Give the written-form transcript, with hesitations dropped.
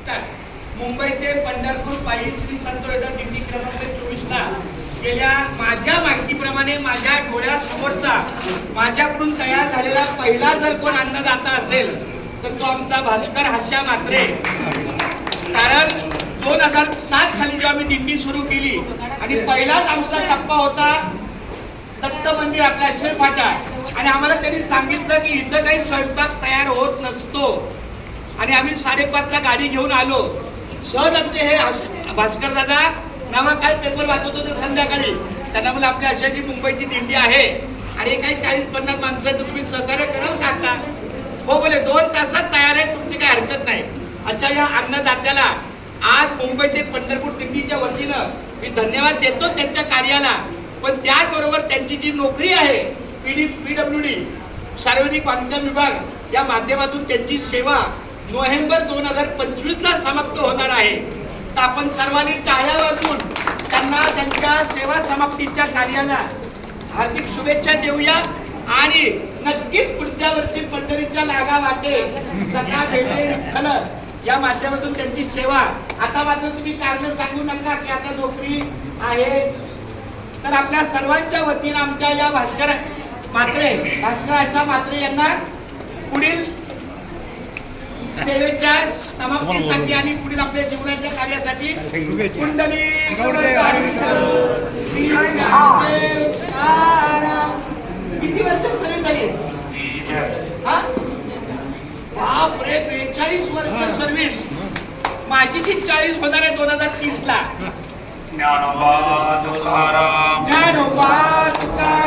मुंबई ते पंढरपूर पायी श्री संत दिंडी क्रमांक 24 ला गेल्या माझ्या माहितीप्रमाणे माझ्या डोळ्यासमोरचा माझ्याकडून तयार झालेला पहिला जर कोण अन्नदाता असेल तर तो आमचा भास्कर हास्या म्हात्रे. कारण 2007 साली जेव्हा आम्ही दिंडी सुरू केली आणि पहिलाच आमचा टप्पा होता दत्त मंदिर आपल्या अश्विन फाटा, आणि आम्हाला त्यांनी सांगितलं की इथं काही स्वयंपाक तयार होत नसतो, आणि आम्ही 5:30 ला गाडी घेऊन आलो. सहज आमचे हे भास्कर दादा नावा काय पेपर वाचत होते संध्याकाळी, त्यांना म्हणलं आपल्या अशाची मुंबईची दिंडी आहे आणि काही 40-50 माणसं तर तुम्ही सहकार्य कराल का आता? हो बोले, 2 तासात तयार आहे, तुमची काही हरकत नाही. अच्छा, या अन्नदात्याला आज मुंबई ते पंढरपूर दिंडीच्या वतीनं मी धन्यवाद देतो त्यांच्या कार्याला. पण त्याचबरोबर त्यांची जी नोकरी आहे PWD सार्वजनिक बांधकाम विभाग या माध्यमातून त्यांची सेवा नोव्हेंबर 2025 ला समाप्त होणार आहे. तर आपण सर्वांनी टाळ्या वाजवून त्यांना त्यांच्या सेवा समाप्तीच्या कार्याला हार्दिक शुभेच्छा देऊया. आणि नक्कीच पुढच्या वर्षी पंढरीच्या लागा वाटे सखा भेटे विठ्ठल या माध्यमातून त्यांची सेवा. आता मात्र तुम्ही कारण सांगू नका की आता नोकरी आहे. तर आपल्या सर्वांच्या वतीनं आमच्या या भास्कर म्हात्रे यांना पुढील सेवेच्या समाप्तीसाठी आणि पुढील आपल्या जीवनाच्या कार्यासाठी कुंडली किती वर्ष सर्व्हिस झाली? बापरे, 42 वर्ष सर्व्हिस. माझी ती 40 होणार आहे 2030 ला. ज्ञानोबा तुकाराम.